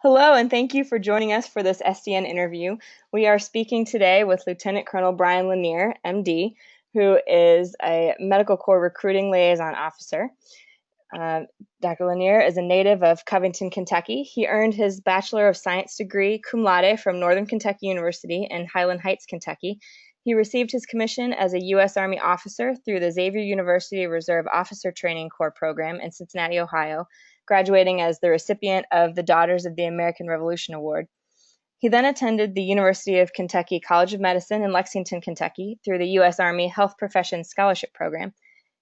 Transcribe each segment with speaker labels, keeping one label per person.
Speaker 1: Hello, and thank you for joining us for this SDN interview. We are speaking today with Lt Col Brian Lanier, MD, who is a Medical Corps Recruiting Liaison Officer. Dr. Lanier is a native of Covington, Kentucky. He earned his Bachelor of Science degree cum laude from Northern Kentucky University in Highland Heights, Kentucky. He received his commission as a U.S. Army officer through the Xavier University Reserve Officer Training Corps program in Cincinnati, Ohio, graduating as the recipient of the Daughters of the American Revolution Award. He then attended the University of Kentucky College of Medicine in Lexington, Kentucky through the U.S. Army Health Professions Scholarship Program.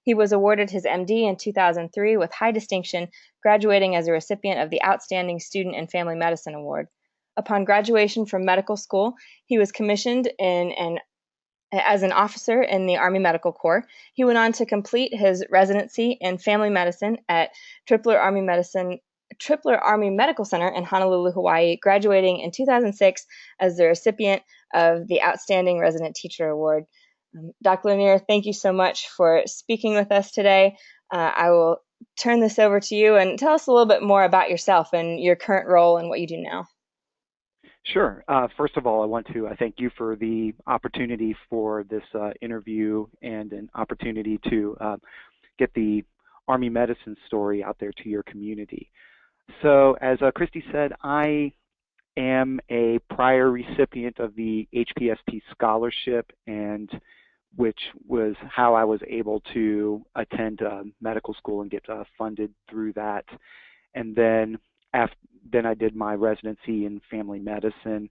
Speaker 1: He was awarded his MD in 2003 with high distinction, graduating as a recipient of the Outstanding Student in Family Medicine Award. Upon graduation from medical school, he was commissioned as an officer in the Army Medical Corps. He went on to complete his residency in family medicine at Tripler Army Medical Center in Honolulu, Hawaii, graduating in 2006 as the recipient of the Outstanding Resident Teacher Award. Dr. Lanier, thank you so much for speaking with us today. I will turn this over to you and tell us a little bit more about yourself and your current role and what you do now.
Speaker 2: Sure. First of all, I want to thank you for the opportunity for this interview and an opportunity to get the Army medicine story out there to your community. So as Christy said, I am a prior recipient of the HPSP scholarship, and which was how I was able to attend medical school and get funded through that. And then then I did my residency in family medicine.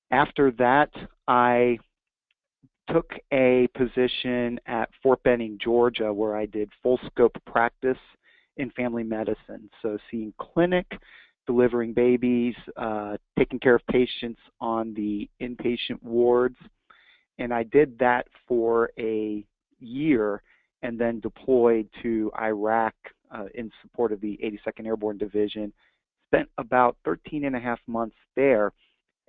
Speaker 2: After that, I took a position at Fort Benning, Georgia, where I did full scope practice in family medicine. So seeing clinic, delivering babies, taking care of patients on the inpatient wards. And I did that for a year and then deployed to Iraq in support of the 82nd Airborne Division. Spent about 13 and a half months there.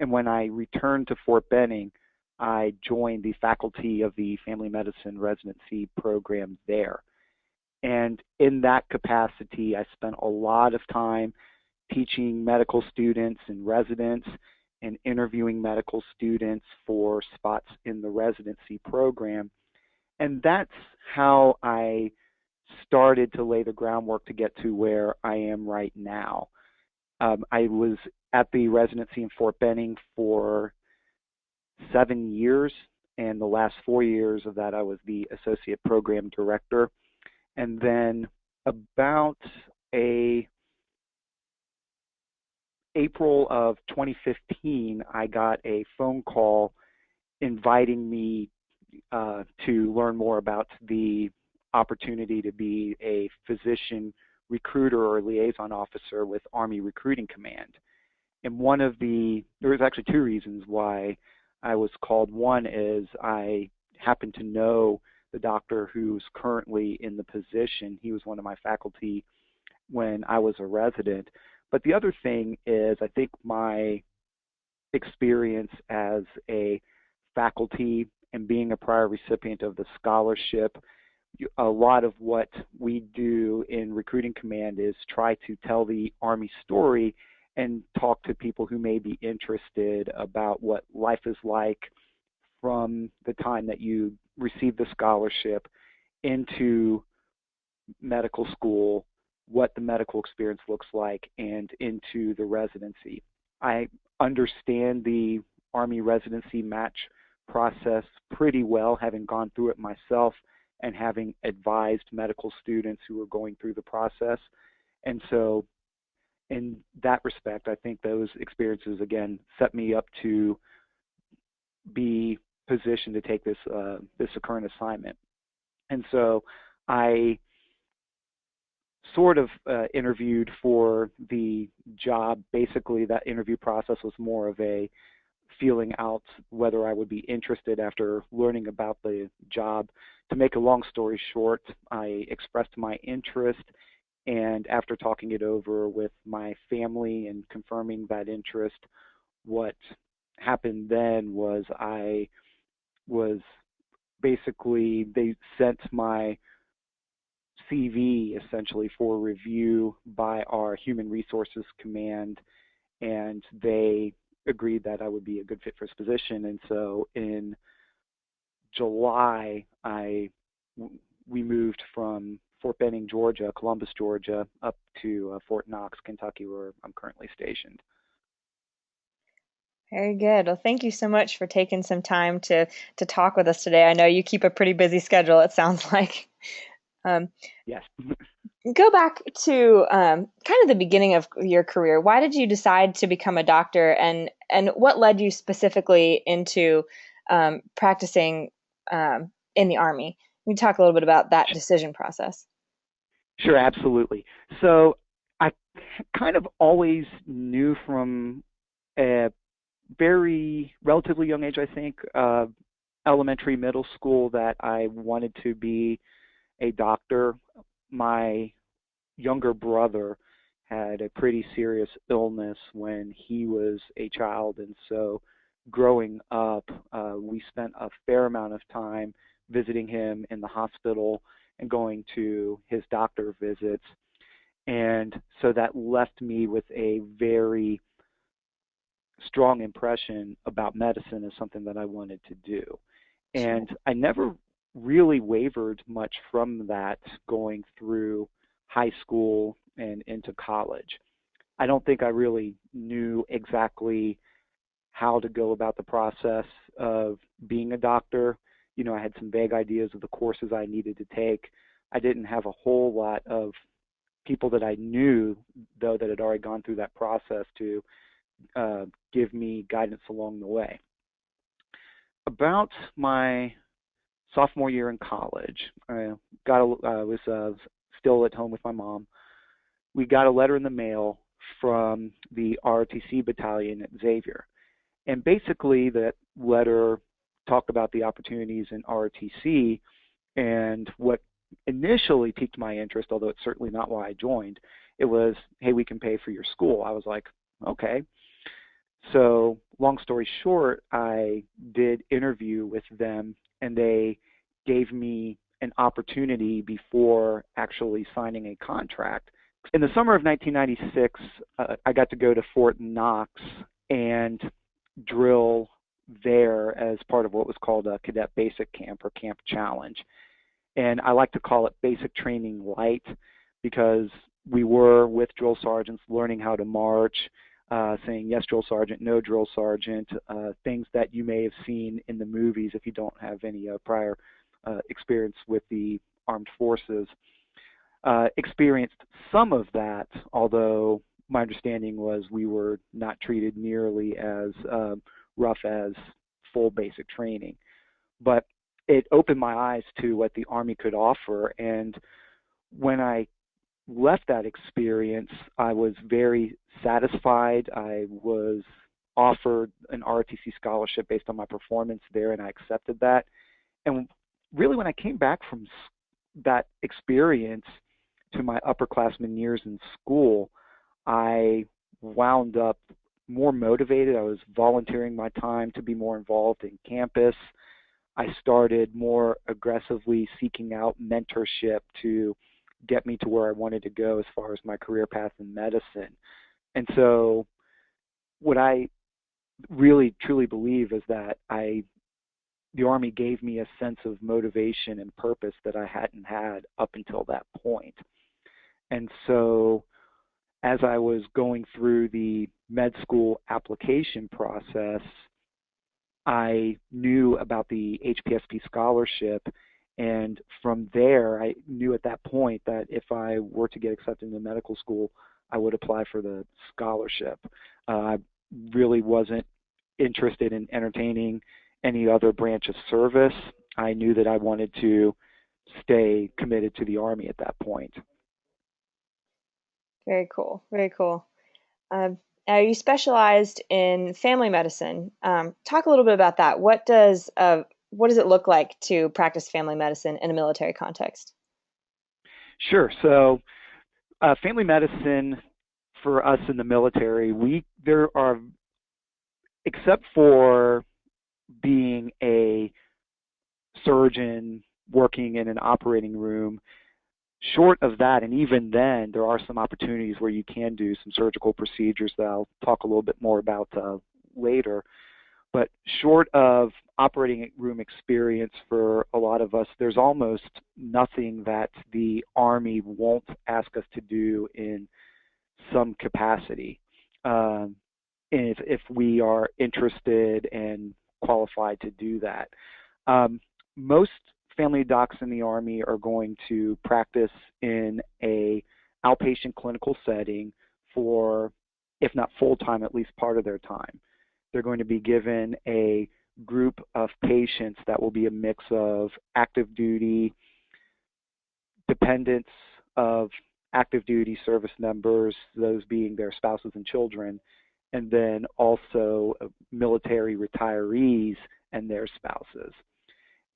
Speaker 2: And when I returned to Fort Benning, I joined the faculty of the family medicine residency program there. And in that capacity, I spent a lot of time teaching medical students and residents and interviewing medical students for spots in the residency program. And that's how I started to lay the groundwork to get to where I am right now. I was at the residency in Fort Benning for 7 years, and the last 4 years of that I was the associate program director. And then about April of 2015, I got a phone call inviting me to learn more about the opportunity to be a physician recruiter or liaison officer with Army Recruiting Command. And there was actually two reasons why I was called. One is I happened to know the doctor who's currently in the position. He was one of my faculty when I was a resident. But the other thing is I think my experience as a faculty and being a prior recipient of the scholarship, a lot of what we do in Recruiting Command is try to tell the Army story and talk to people who may be interested about what life is like from the time that you receive the scholarship into medical school, what the medical experience looks like, and into the residency. I understand the Army residency match process pretty well, having gone through it myself and having advised medical students who are going through the process. And so in that respect, I think those experiences, again, set me up to be positioned to take this current assignment. And so I sort of interviewed for the job. Basically, that interview process was more of a feeling out whether I would be interested after learning about the job. To make a long story short, I expressed my interest, and after talking it over with my family and confirming that interest, what happened then was they sent my CV essentially for review by our Human Resources Command, and they agreed that I would be a good fit for this position. And so in July, we moved from Fort Benning, Georgia, Columbus, Georgia, up to Fort Knox, Kentucky, where I'm currently stationed.
Speaker 1: Very good. Well, thank you so much for taking some time to talk with us today. I know you keep a pretty busy schedule, it sounds like. Um,
Speaker 2: Yes.
Speaker 1: Go back to kind of the beginning of your career. Why did you decide to become a doctor, and what led you specifically into practicing in the Army? Can you talk a little bit about that decision process?
Speaker 2: Sure, absolutely. So I kind of always knew from a very relatively young age, I think, elementary, middle school, that I wanted to be a doctor. My younger brother had a pretty serious illness when he was a child, and so growing up, we spent a fair amount of time visiting him in the hospital and going to his doctor visits. And so that left me with a very strong impression about medicine as something that I wanted to do.
Speaker 1: Sure.
Speaker 2: And I never really wavered much from that going through high school and into college. I don't think I really knew exactly how to go about the process of being a doctor. You know, I had some vague ideas of the courses I needed to take. I didn't have a whole lot of people that I knew, though, that had already gone through that process to give me guidance along the way. About my sophomore year in college, I was still at home with my mom. We got a letter in the mail from the ROTC battalion at Xavier. And basically, that letter talked about the opportunities in ROTC, and what initially piqued my interest, although it's certainly not why I joined, it was, hey, we can pay for your school. I was like, okay. So, long story short, I did interview with them, and they gave me an opportunity before actually signing a contract. In the summer of 1996, I got to go to Fort Knox and drill there as part of what was called a Cadet Basic Camp or Camp Challenge. And I like to call it Basic Training Light because we were with drill sergeants learning how to march, saying yes, drill sergeant, no, drill sergeant, things that you may have seen in the movies if you don't have any prior experience with the armed forces. Experienced some of that, although my understanding was we were not treated nearly as rough as full basic training. But it opened my eyes to what the Army could offer. And when I left that experience, I was very satisfied. I was offered an ROTC scholarship based on my performance there, and I accepted that. And really, when I came back from that experience to my upperclassmen years in school, I wound up more motivated. I was volunteering my time to be more involved in campus. I started more aggressively seeking out mentorship to get me to where I wanted to go as far as my career path in medicine. And so what I really truly believe is that the Army gave me a sense of motivation and purpose that I hadn't had up until that point. And so as I was going through the med school application process, I knew about the HPSP scholarship. And from there, I knew at that point that if I were to get accepted into medical school, I would apply for the scholarship. I really wasn't interested in entertaining any other branch of service. I knew that I wanted to stay committed to the Army at that point.
Speaker 1: Very cool. Very cool. Um, Now, you specialized in family medicine. Talk a little bit about that. What does it look like to practice family medicine in a military context?
Speaker 2: Sure. So, family medicine for us in the military, there are, except for being a surgeon working in an operating room, Short of that, and even then, there are some opportunities where you can do some surgical procedures that I'll talk a little bit more about later. But short of operating room experience for a lot of us, there's almost nothing that the Army won't ask us to do in some capacity, if we are interested and qualified to do that. Most family docs in the Army are going to practice in a outpatient clinical setting for, if not full time, at least part of their time. They're going to be given a group of patients that will be a mix of active duty, dependents of active duty service members, those being their spouses and children, and then also military retirees and their spouses.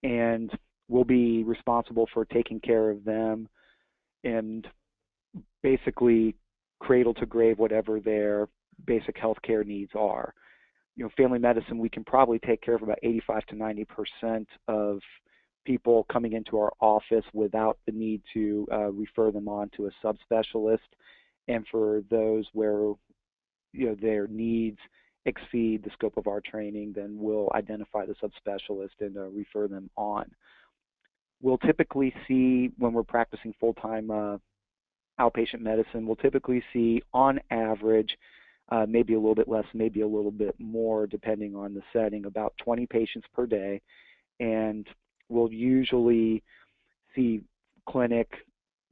Speaker 2: And we'll be responsible for taking care of them and basically cradle to grave whatever their basic health care needs are. Family medicine, we can probably take care of about 85 to 90% of people coming into our office without the need to refer them on to a subspecialist. And for those where their needs exceed the scope of our training, then we'll identify the subspecialist and refer them on. We'll typically see, when we're practicing full-time outpatient medicine, we'll typically see on average, maybe a little bit less, maybe a little bit more, depending on the setting, about 20 patients per day. And we'll usually see clinic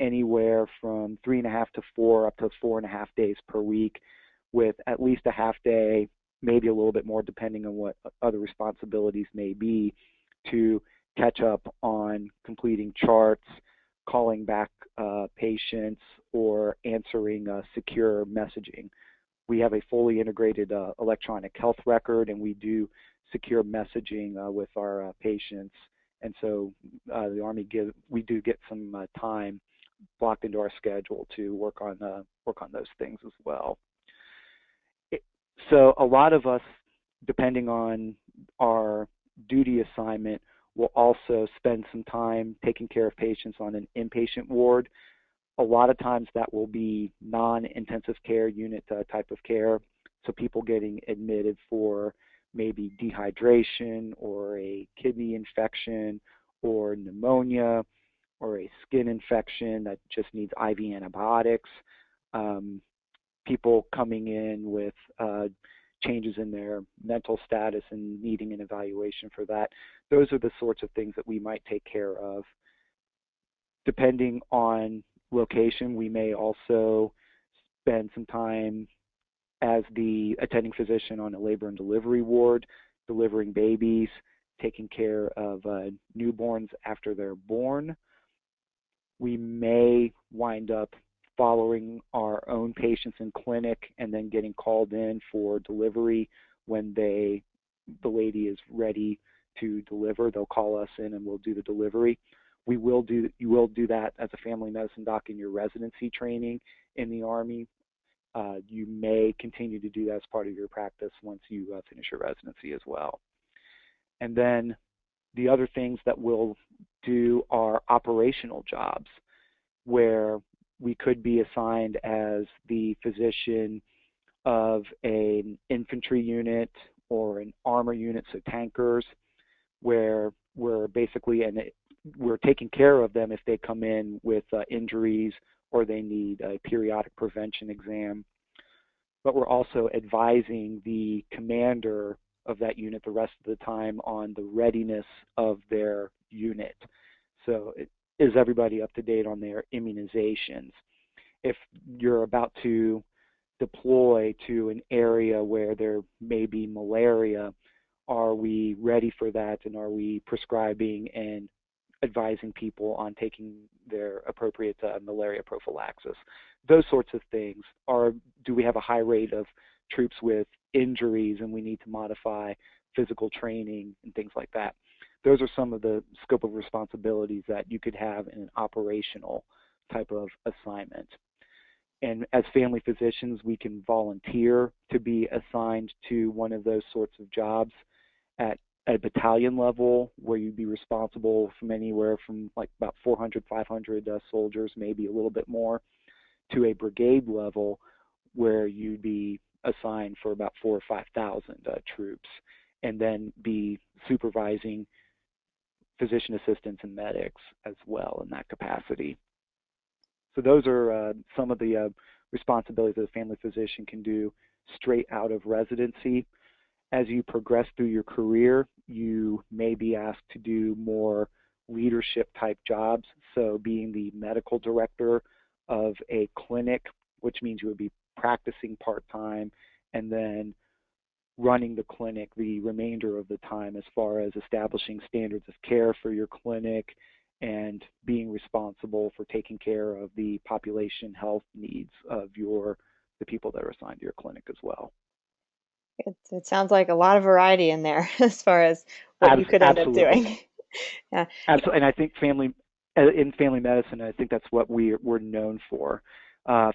Speaker 2: anywhere from 3.5 to 4 up to 4.5 days per week, with at least a half day, maybe a little bit more, depending on what other responsibilities may be, to catch up on completing charts, calling back patients, or answering secure messaging. We have a fully integrated electronic health record, and we do secure messaging with our patients. And so the Army we do get some time blocked into our schedule to work on those things as well. So a lot of us, depending on our duty assignment, will also spend some time taking care of patients on an inpatient ward. A lot of times that will be non-intensive care unit type of care, so people getting admitted for maybe dehydration or a kidney infection or pneumonia or a skin infection that just needs IV antibiotics, people coming in with changes in their mental status and needing an evaluation for that. Those are the sorts of things that we might take care of. Depending on location, we may also spend some time as the attending physician on a labor and delivery ward, delivering babies, taking care of newborns after they're born. We may wind up following our own patients in clinic and then getting called in for delivery when the lady is ready to deliver. They'll call us in and we'll do the delivery. You will do that as a family medicine doc in your residency training in the Army. You may continue to do that as part of your practice once you finish your residency as well. And then the other things that we'll do are operational jobs, where we could be assigned as the physician of an infantry unit or an armor unit, so tankers, where we're basically, we're taking care of them if they come in with injuries or they need a periodic prevention exam. But we're also advising the commander of that unit the rest of the time on the readiness of their unit. So is everybody up to date on their immunizations? If you're about to deploy to an area where there may be malaria, are we ready for that, and are we prescribing and advising people on taking their appropriate malaria prophylaxis? Those sorts of things. Do we have a high rate of troops with injuries and we need to modify physical training and things like that? Those are some of the scope of responsibilities that you could have in an operational type of assignment. And as family physicians, we can volunteer to be assigned to one of those sorts of jobs at at a battalion level where you'd be responsible from anywhere from like about 400, 500 soldiers, maybe a little bit more, to a brigade level where you'd be assigned for about 4,000 or 5,000 troops, and then be supervising physician assistants and medics as well in that capacity. So those are some of the responsibilities that a family physician can do straight out of residency. As you progress through your career, you may be asked to do more leadership type jobs. So being the medical director of a clinic, which means you would be practicing part-time and then running the clinic the remainder of the time as far as establishing standards of care for your clinic and being responsible for taking care of the population health needs of the people that are assigned to your clinic as well.
Speaker 1: It sounds like a lot of variety in there as far as what you could end up
Speaker 2: Absolutely.
Speaker 1: doing. Yeah.
Speaker 2: Absolutely. And I think in family medicine, I think that's what we're known for.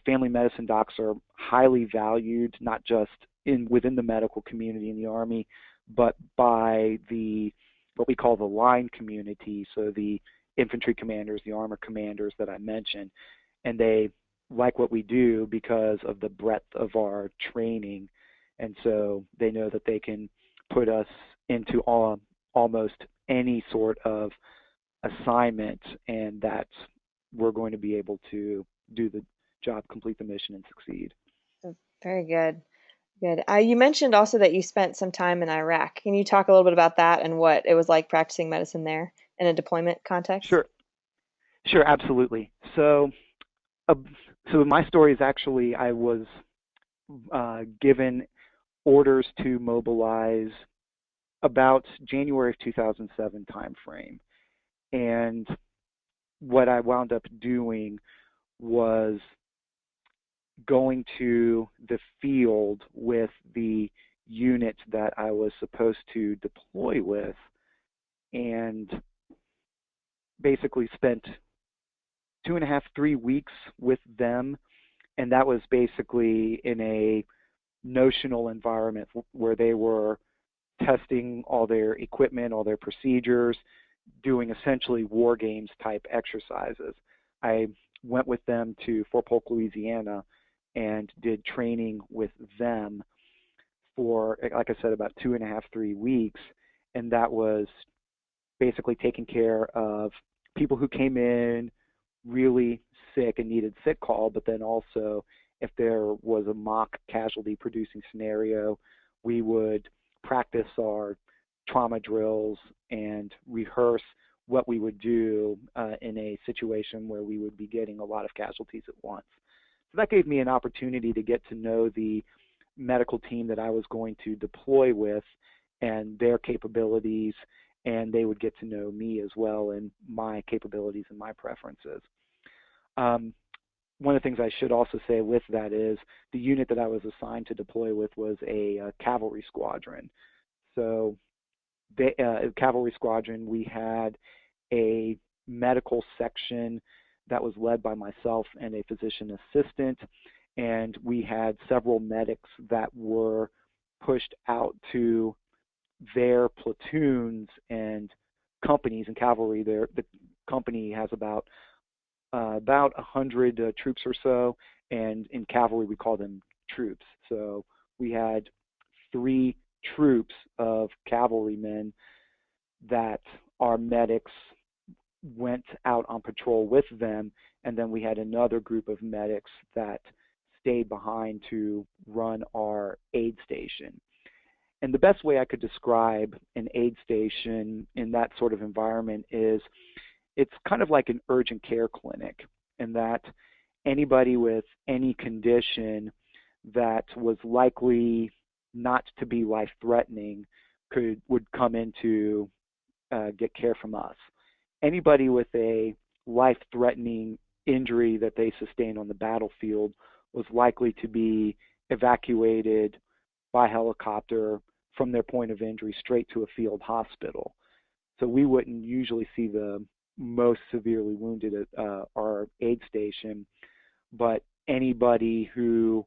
Speaker 2: Family medicine docs are highly valued, not just within the medical community in the Army, but by what we call the line community, so the infantry commanders, the armor commanders that I mentioned, and they like what we do because of the breadth of our training, and so they know that they can put us into almost any sort of assignment, and that we're going to be able to do the job, complete the mission, and succeed.
Speaker 1: Very good. Good. You mentioned also that you spent some time in Iraq. Can you talk a little bit about that and what it was like practicing medicine there in a deployment context?
Speaker 2: Sure, sure, absolutely. Uh, so my story is actually I was given orders to mobilize about January of 2007 timeframe, and what I wound up doing was going to the field with the unit that I was supposed to deploy with, and basically spent 2.5, 3 weeks with them. And that was basically in a notional environment where they were testing all their equipment, all their procedures, doing essentially war games type exercises. I went with them to Fort Polk, Louisiana, and did training with them for, like I said, about 2.5, 3 weeks. And that was basically taking care of people who came in really sick and needed sick call, but then also if there was a mock casualty producing scenario, we would practice our trauma drills and rehearse what we would do in a situation where we would be getting a lot of casualties at once. So that gave me an opportunity to get to know the medical team that I was going to deploy with and their capabilities, and they would get to know me as well and my capabilities and my preferences. One of the things I should also say with that is the unit that I was assigned to deploy with was a cavalry squadron. So cavalry squadron, we had a medical section that was led by myself and a physician assistant, and we had several medics that were pushed out to their platoons and companies. In cavalry, the company has about 100 troops or so, and in cavalry we call them troops. So we had 3 troops of cavalrymen that our medics went out on patrol with them, and then we had another group of medics that stayed behind to run our aid station. And the best way I could describe an aid station in that sort of environment is it's kind of like an urgent care clinic, in that anybody with any condition that was likely not to be life-threatening would come in to get care from us. Anybody with a life-threatening injury that they sustained on the battlefield was likely to be evacuated by helicopter from their point of injury straight to a field hospital. So we wouldn't usually see the most severely wounded at our aid station, but anybody who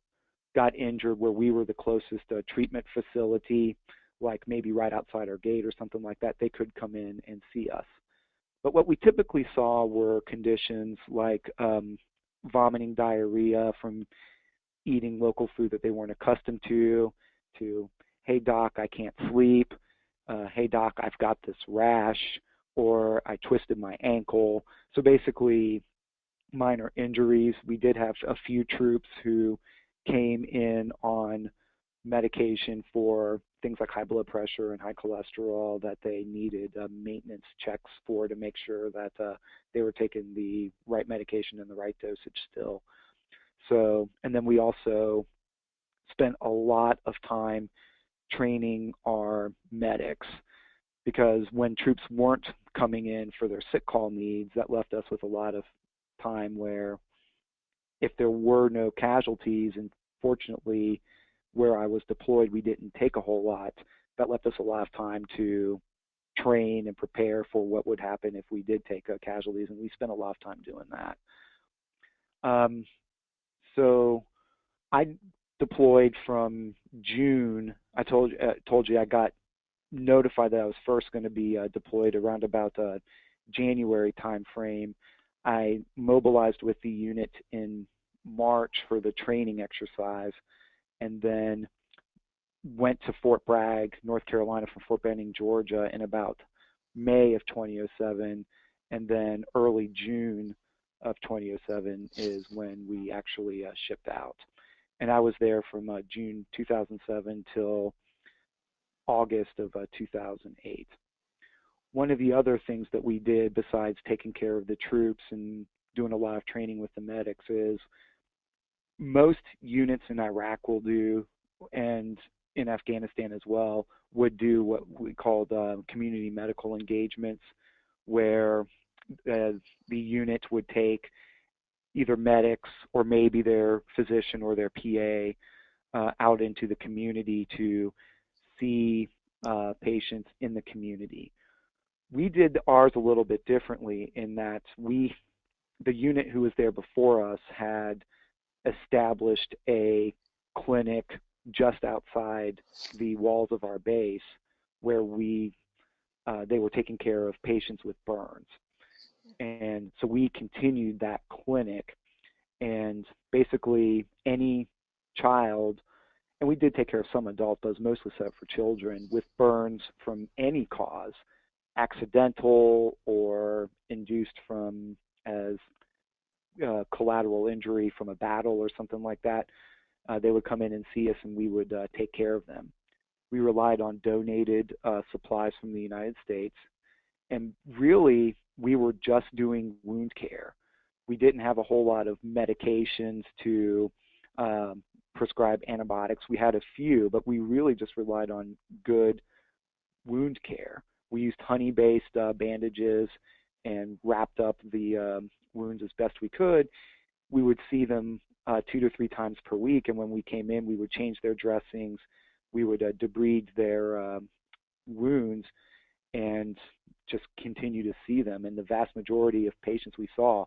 Speaker 2: got injured where we were the closest treatment facility like maybe right outside our gate or something like that, they could come in and see us. But what we typically saw were conditions like vomiting, diarrhea from eating local food that they weren't accustomed to, hey doc, I can't sleep, hey doc, I've got this rash, or I twisted my ankle. So basically, minor injuries. We did have a few troops who came in on medication for things like high blood pressure and high cholesterol that they needed maintenance checks for to make sure that they were taking the right medication and the right dosage still. So, and then we also spent a lot of time training our medics because when troops weren't coming in for their sick call needs, that left us with a lot of time where if there were no casualties, and fortunately where I was deployed we didn't take a whole lot, that left us a lot of time to train and prepare for what would happen if we did take casualties, and we spent a lot of time doing that. Um, so I deployed from June. I told you I got notified that I was first going to be deployed around about January time frame. I mobilized with the unit in March for the training exercise, and then went to Fort Bragg, North Carolina, from Fort Benning, Georgia, in about May of 2007, and then early June of 2007 is when we actually shipped out. And I was there from June 2007 till August of 2008. One of the other things that we did besides taking care of the troops and doing a lot of training with the medics is most units in Iraq will do, and in Afghanistan as well, would do what we called community medical engagements, where the unit would take either medics or maybe their physician or their PA out into the community to see patients in the community. We did ours a little bit differently in that the unit who was there before us had established a clinic just outside the walls of our base where they were taking care of patients with burns. And so we continued that clinic, and basically any child, and we did take care of some adults, but it was mostly set up for children with burns from any cause, accidental or induced from as collateral injury from a battle or something like that. They would come in and see us, and we would take care of them. We relied on donated supplies from the United States, and really we were just doing wound care. We didn't have a whole lot of medications to prescribe antibiotics. We had a few, but we really just relied on good wound care. We used honey-based bandages and wrapped up the wounds as best we could. We would see them 2 to 3 times per week, and when we came in, we would change their dressings. We would debride their wounds and just continue to see them. And the vast majority of patients we saw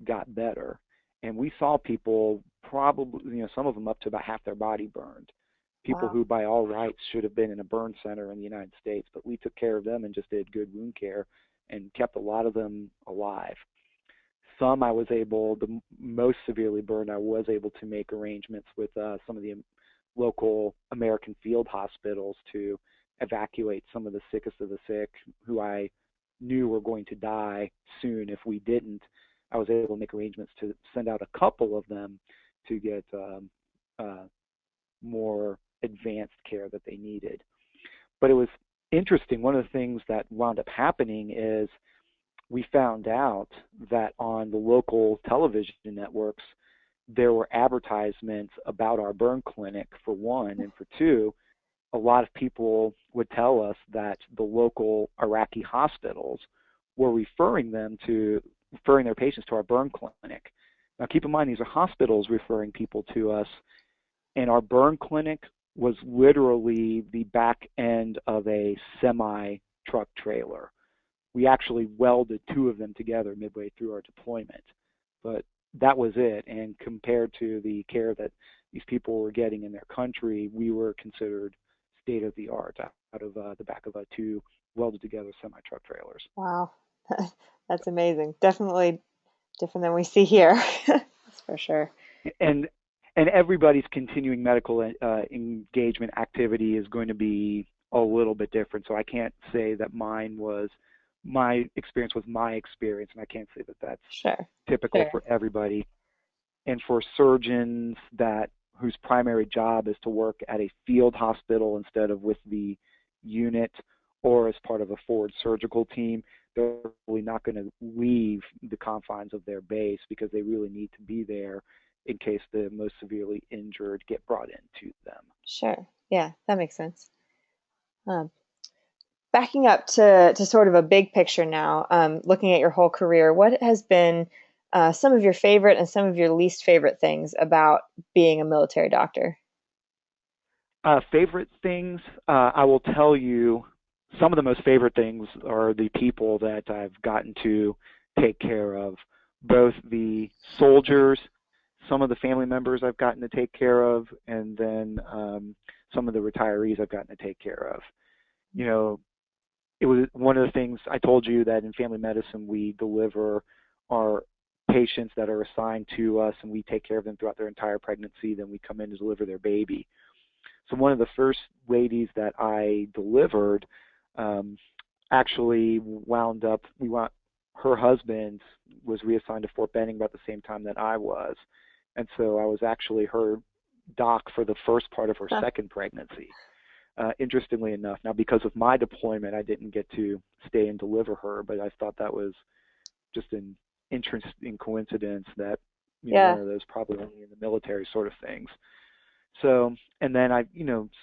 Speaker 2: got better. And we saw people probably, some of them up to about half their body burned. People who by all rights should have been in a burn center in the United States, but we took care of them and just did good wound care and kept a lot of them alive. Some the most severely burned, I was able to make arrangements with some of the local American field hospitals to evacuate some of the sickest of the sick who I knew were going to die soon if we didn't. I was able to make arrangements to send out a couple of them to get more advanced care that they needed. But it was interesting. One of the things that wound up happening is we found out that on the local television networks, there were advertisements about our burn clinic, for one, and for two, a lot of people would tell us that the local Iraqi hospitals were referring their patients to our burn clinic. Now keep in mind, these are hospitals referring people to us, and our burn clinic was literally the back end of a semi-truck trailer. We actually welded 2 of them together midway through our deployment, but that was it. And compared to the care that these people were getting in their country, we were considered state of the art. out of the back of two welded together semi truck trailers.
Speaker 1: Wow. That's amazing. Definitely different than we see here. That's for sure.
Speaker 2: And everybody's continuing medical engagement activity is going to be a little bit different. So I can't say that my experience was my experience, and I can't say that that's
Speaker 1: Sure.
Speaker 2: typical
Speaker 1: Sure.
Speaker 2: for everybody. And for surgeons that whose primary job is to work at a field hospital instead of with the unit or as part of a forward surgical team, they're really not going to leave the confines of their base because they really need to be there in case the most severely injured get brought into them.
Speaker 1: Sure. Yeah, that makes sense. Um, Backing up to sort of a big picture now, looking at your whole career, what has been some of your favorite and some of your least favorite things about being a military doctor?
Speaker 2: Favorite things, I will tell you, some of the most favorite things are the people that I've gotten to take care of, both the soldiers, some of the family members I've gotten to take care of, and then some of the retirees I've gotten to take care of. You know, it was one of the things I told you that in family medicine we deliver our patients that are assigned to us and we take care of them throughout their entire pregnancy, then we come in to deliver their baby. So one of the first ladies that I delivered um, actually her husband was reassigned to Fort Benning about the same time that I was. And so I was actually her doc for the first part of her
Speaker 1: Huh.
Speaker 2: second pregnancy. Interestingly enough, now because of my deployment, I didn't get to stay and deliver her, but I thought that was just an interesting coincidence that, one
Speaker 1: Yeah.
Speaker 2: of those probably only in the military sort of things. So, and then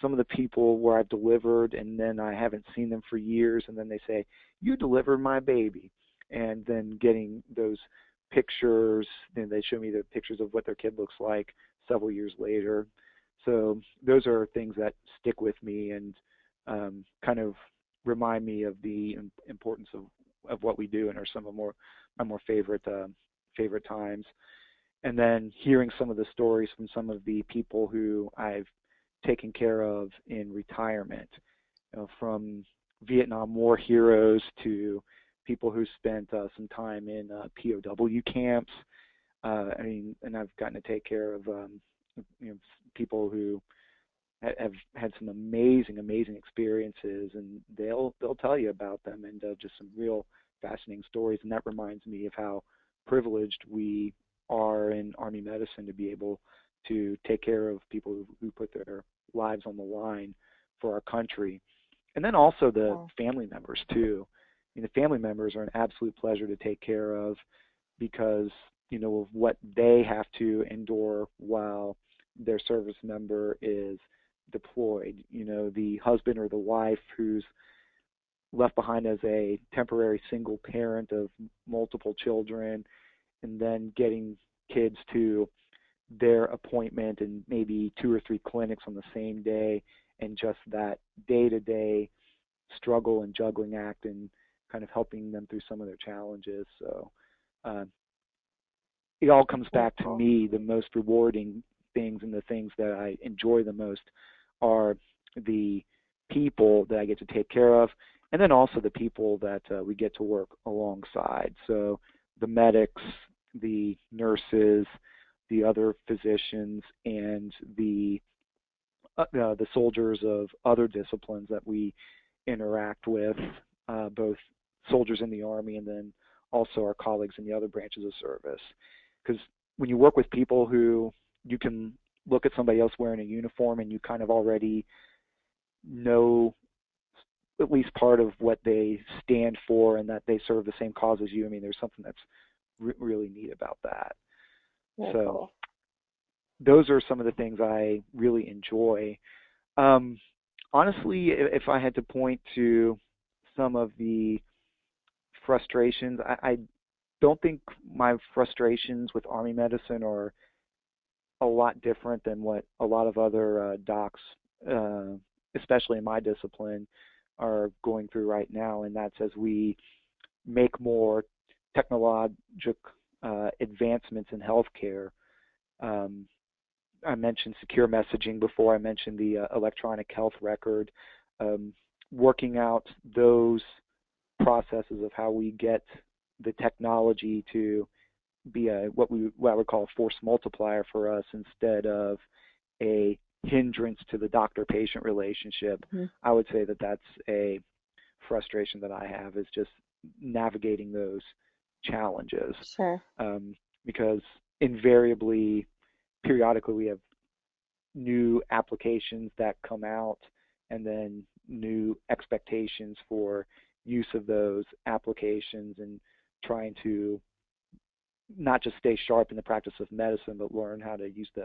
Speaker 2: some of the people where I've delivered and then I haven't seen them for years, and then they say, "You delivered my baby." And then getting those pictures, and they show me the pictures of what their kid looks like several years later. So those are things that stick with me and kind of remind me of the importance of what we do and are some of my more favorite times. And then hearing some of the stories from some of the people who I've taken care of in retirement, from Vietnam War heroes to people who spent some time in POW camps. And I've gotten to take care of people who have had some amazing experiences, and they'll tell you about them, and just some real fascinating stories. And that reminds me of how privileged we are in Army medicine to be able to take care of people who put their lives on the line for our country. And then also the
Speaker 1: Yeah.
Speaker 2: family members too. The family members are an absolute pleasure to take care of because of what they have to endure while their service member is deployed. The husband or the wife who's left behind as a temporary single parent of multiple children, and then getting kids to their appointment and maybe two or three clinics on the same day, and just that day-to-day struggle and juggling act and kind of helping them through some of their challenges. So uh, it all comes
Speaker 1: Very
Speaker 2: back to
Speaker 1: cool.
Speaker 2: me. The most rewarding things and the things that I enjoy the most are the people that I get to take care of, and then also the people that we get to work alongside. So the medics, the nurses, the other physicians, and the soldiers of other disciplines that we interact with, both soldiers in the Army and then also our colleagues in the other branches of service. Because when you work with people who you can look at somebody else wearing a uniform and you kind of already know at least part of what they stand for and that they serve the same cause as you. I mean, there's something that's really neat about that.
Speaker 1: Very
Speaker 2: So
Speaker 1: cool.
Speaker 2: those are some of the things I really enjoy. Um, Honestly, if I had to point to some of the frustrations, I don't think my frustrations with Army medicine are a lot different than what a lot of other docs, uh, especially in my discipline, are going through right now. And that's as we make more technologic advancements in healthcare. Um, I mentioned secure messaging before. I mentioned the electronic health record. Um, working out those processes of how we get the technology to be what I would call a force multiplier for us instead of a hindrance to the doctor-patient relationship.
Speaker 1: Mm-hmm.
Speaker 2: I would say that that's a frustration that I have, is just navigating those challenges.
Speaker 1: Sure.
Speaker 2: Because invariably, periodically, we have new applications that come out, and then new expectations for use of those applications, and trying to not just stay sharp in the practice of medicine, but learn how to use the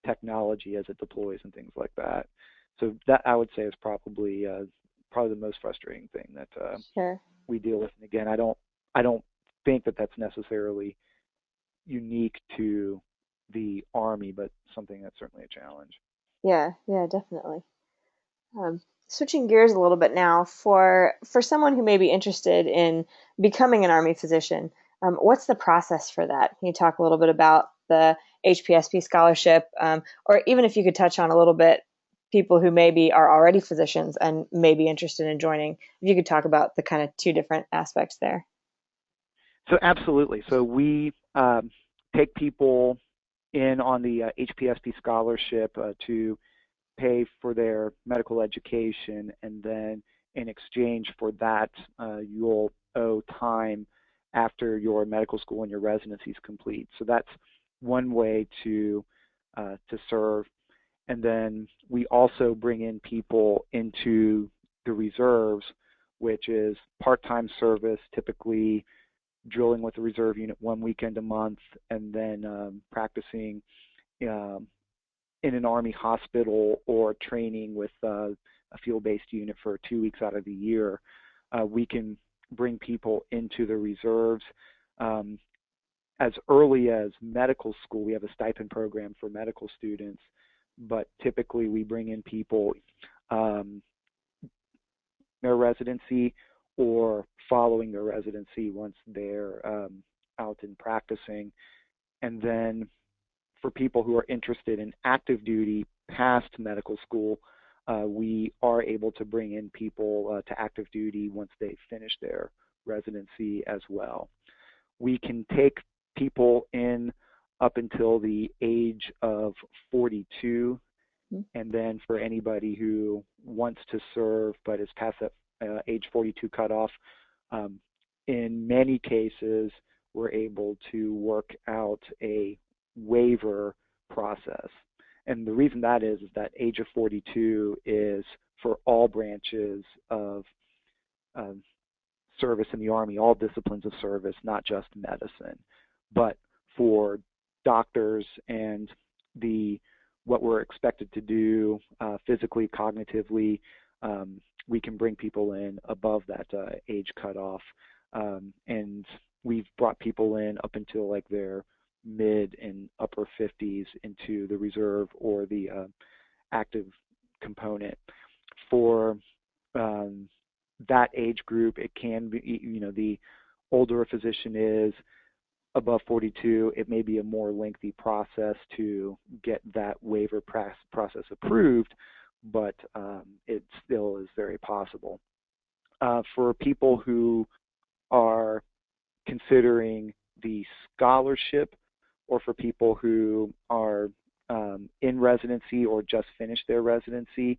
Speaker 2: technology as it deploys and things like that. So that, I would say, is probably the most frustrating thing that
Speaker 1: Sure.
Speaker 2: we deal with. And again, I don't think that that's necessarily unique to the Army, but something that's certainly a challenge.
Speaker 1: Yeah, yeah, definitely. Switching gears a little bit now, for someone who may be interested in becoming an Army physician, what's the process for that? Can you talk a little bit about the HPSP scholarship, or even if you could touch on a little bit people who maybe are already physicians and may be interested in joining, if you could talk about the kind of two different aspects there.
Speaker 2: So absolutely. So we take people in on the HPSP scholarship to pay for their medical education, and then in exchange for that, you'll owe time after your medical school and your residency is complete. So that's one way to serve. And then we also bring in people into the reserves, which is part-time service, typically drilling with the reserve unit one weekend a month, and then practicing um, in an Army hospital or training with a field-based unit for 2 weeks out of the year. We can bring people into the reserves um, as early as medical school. We have a stipend program for medical students, but typically we bring in people um, their residency or following their residency once they're out and practicing. And then for people who are interested in active duty past medical school, we are able to bring in people to active duty once they finish their residency as well. We can take people in up until the age of 42, and then for anybody who wants to serve but is past that age 42 cutoff, um, in many cases, we're able to work out a waiver process. And the reason that is that age of 42 is for all branches of um, service in the Army, all disciplines of service, not just medicine. But for doctors and the what we're expected to do physically, cognitively, we can bring people in above that age cutoff. And we've brought people in up until like their mid and upper 50s into the reserve or the active component. For that age group, it can be, the older a physician is, above 42, it may be a more lengthy process to get that waiver process approved, but it still is very possible. For people who are considering the scholarship, or for people who are in residency or just finished their residency,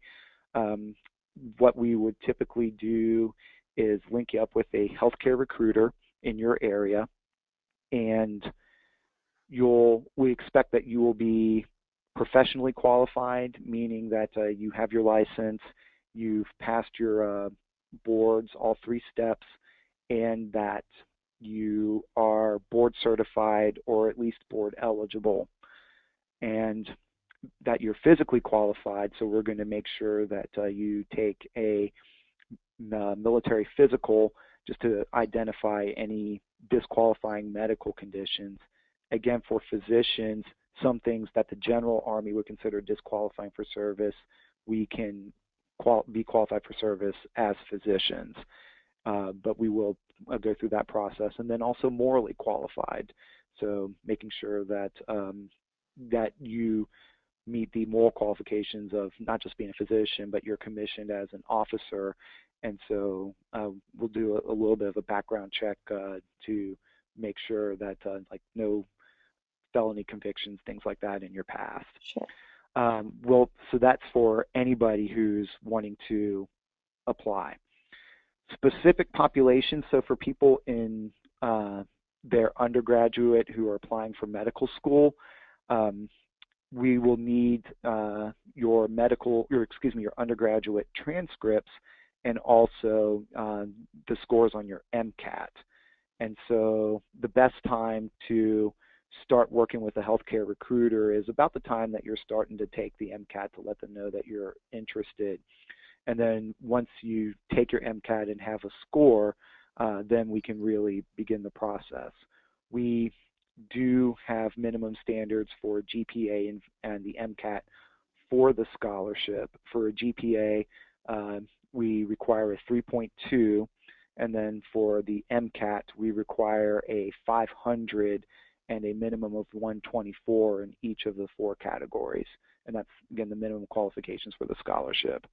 Speaker 2: what we would typically do is link you up with a healthcare recruiter in your area, and we expect that you will be professionally qualified, meaning that you have your license, you've passed your boards, all 3 steps, and that you are board certified or at least board eligible, and that you're physically qualified. So we're going to make sure that you take a military physical just to identify any disqualifying medical conditions. Again, for physicians, some things that the general Army would consider disqualifying for service, we can be qualified for service as physicians. But we will go through that process. And then also morally qualified, so making sure that that you meet the moral qualifications of not just being a physician, but you're commissioned as an officer. And so we'll do a little bit of a background check to make sure that like no felony convictions, things like that in your past.
Speaker 1: Sure.
Speaker 2: Well, so that's for anybody who's wanting to apply. Specific populations, so for people in their undergraduate who are applying for medical school, we will need your undergraduate transcripts and also the scores on your MCAT. And so the best time to start working with a healthcare recruiter is about the time that you're starting to take the MCAT to let them know that you're interested. And then once you take your MCAT and have a score, then we can really begin the process. We do have minimum standards for GPA and the MCAT for the scholarship. For a GPA, we require a 3.2, and then for the MCAT, we require a 500 and a minimum of 124 in each of the 4 categories. And that's, again, the minimum qualifications for the scholarship.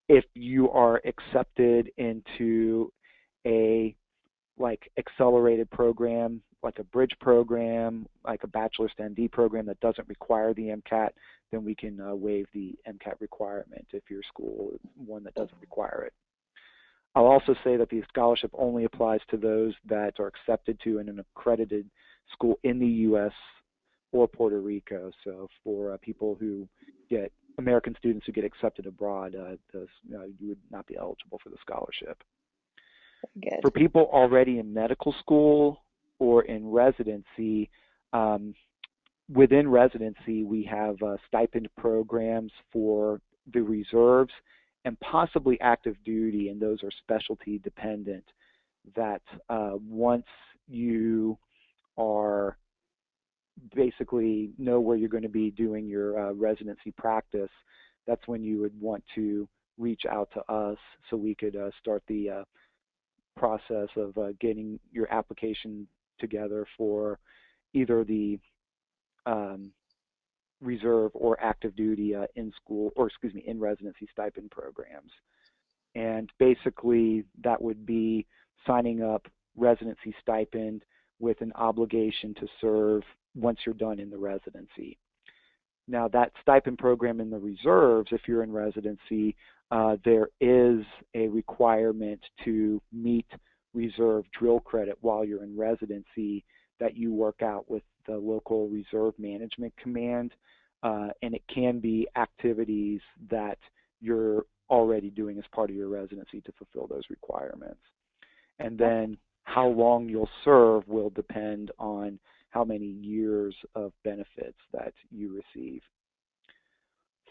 Speaker 2: If you are accepted into a accelerated program, like a bridge program, like a bachelor's to MD program that doesn't require the MCAT, then we can waive the MCAT requirement if your school is one that doesn't require it. I'll also say that the scholarship only applies to those that are accepted to in an accredited school in the U.S. or Puerto Rico. So for people who get American students who get accepted abroad, you would not be eligible for the scholarship.
Speaker 1: Good.
Speaker 2: For people already in medical school or in residency, within residency, we have stipend programs for the reserves and possibly active duty, and those are specialty dependent, that once you are basically know where you're going to be doing your residency practice, that's when you would want to reach out to us so we could start the process of getting your application together for either the reserve or active duty in residency stipend programs. And basically that would be signing up residency stipend with an obligation to serve once you're done in the residency. Now that stipend program in the reserves, if you're in residency, there is a requirement to meet reserve drill credit while you're in residency that you work out with the local reserve management command, and it can be activities that you're already doing as part of your residency to fulfill those requirements. And then how long you'll serve will depend on how many years of benefits that you receive.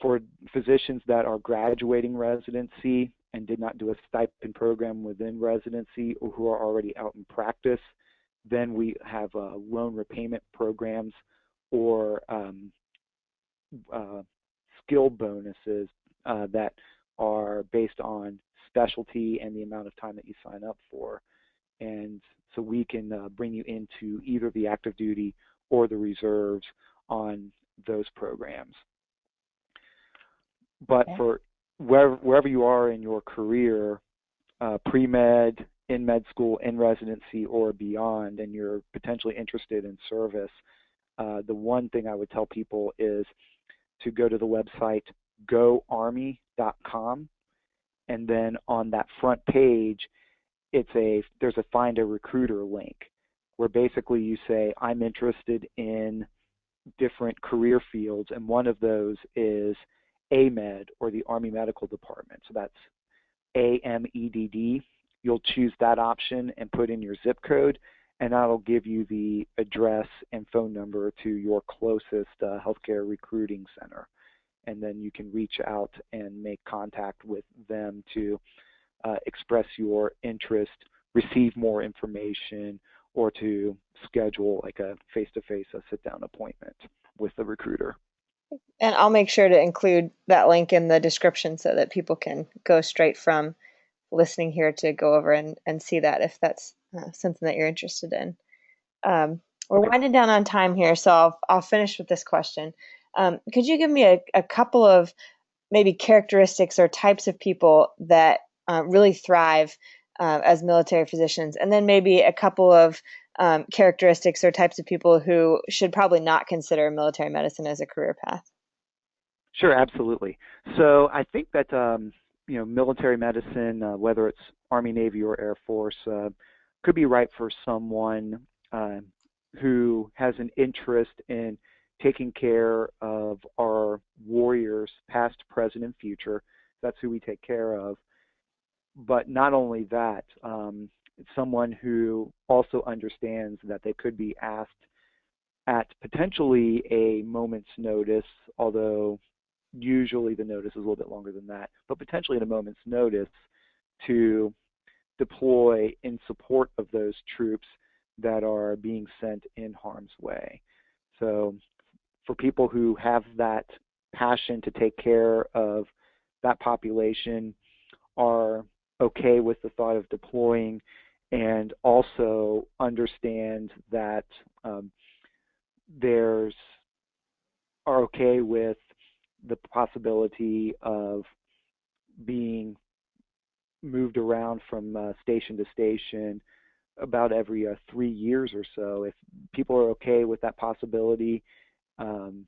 Speaker 2: For physicians that are graduating residency and did not do a stipend program within residency or who are already out in practice, then we have loan repayment programs or skill bonuses that are based on specialty and the amount of time that you sign up for. And so we can bring you into either the active duty or the reserves on those programs. But for wherever you are in your career, pre-med, in med school, in residency, or beyond, and you're potentially interested in service, the one thing I would tell people is to go to the website goarmy.com, and then on that front page, there's a find a recruiter link where basically you say, I'm interested in different career fields, and one of those is AMED, or the Army Medical Department. So that's AMEDD. You'll choose that option and put in your zip code, and that'll give you the address and phone number to your closest healthcare recruiting center. And then you can reach out and make contact with them to express your interest, receive more information, or to schedule like a face-to-face sit-down appointment with the recruiter.
Speaker 1: And I'll make sure to include that link in the description so that people can go straight from listening here to go over and see that if that's something that you're interested in. We're
Speaker 2: Okay.
Speaker 1: winding down on time here, so I'll finish with this question. Could you give me a couple of maybe characteristics or types of people that really thrive as military physicians, and then maybe a couple of characteristics or types of people who should probably not consider military medicine as a career path?
Speaker 2: Sure, absolutely. So I think that military medicine, whether it's Army, Navy, or Air Force, could be right for someone uh, who has an interest in taking care of our warriors, past, present, and future. That's who we take care of. But not only that, someone who also understands that they could be asked at potentially a moment's notice, although usually the notice is a little bit longer than that, but potentially at a moment's notice to deploy in support of those troops that are being sent in harm's way. So for people who have that passion to take care of that population, are okay with the thought of deploying, and also understand that there's are okay with the possibility of being moved around from station to station about every 3 years or so. If people are okay with that possibility um,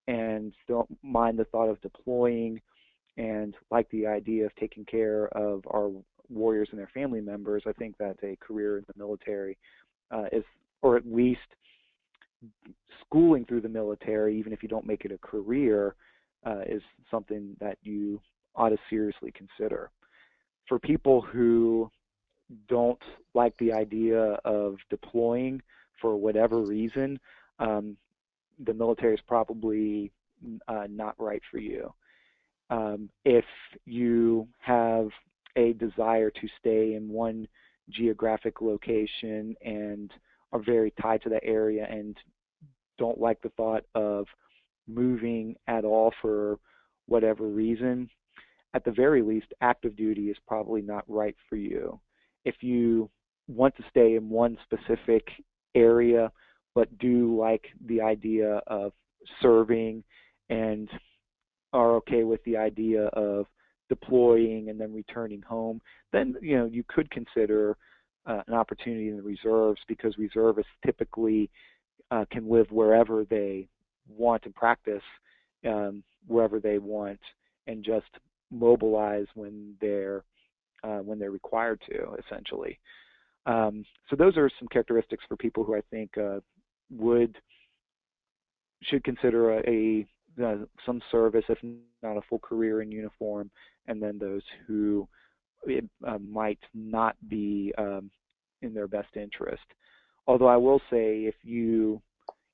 Speaker 2: and don't mind the thought of deploying and like the idea of taking care of our warriors and their family members, I think that a career in the military is, or at least schooling through the military, even if you don't make it a career, is something that you ought to seriously consider. For people who don't like the idea of deploying for whatever reason, um, the military is probably not right for you. If you have a desire to stay in one geographic location and are very tied to that area and don't like the thought of moving at all for whatever reason, at the very least, active duty is probably not right for you. If you want to stay in one specific area, but do like the idea of serving and are okay with the idea of deploying and then returning home, then you could consider an opportunity in the reserves, because reservists typically can live wherever they want and practice wherever they want, and just mobilize when they're required to, essentially. So those are some characteristics for people who I think would should consider some service, if not a full career in uniform, and then those who it might not be in their best interest. Although I will say,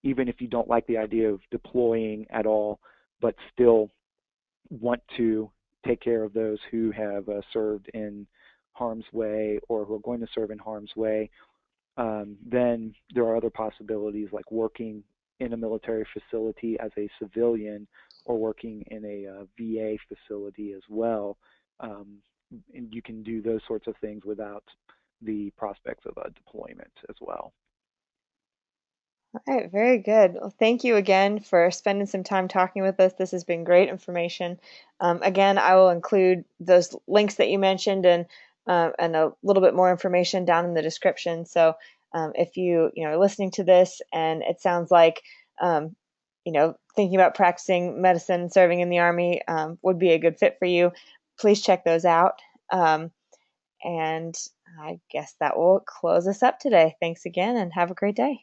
Speaker 2: even if you don't like the idea of deploying at all, but still want to take care of those who have served in harm's way or who are going to serve in harm's way, then there are other possibilities like working in a military facility as a civilian or working in a VA facility as well. Um, and you can do those sorts of things without the prospects of a deployment as well.
Speaker 1: All right, very good. Well, thank you again for spending some time talking with us. This has been great information. Again, I will include those links that you mentioned and a little bit more information down in the description. So if you are listening to this and it sounds like thinking about practicing medicine, serving in the Army would be a good fit for you, please check those out. And I guess that will close us up today. Thanks again and have a great day.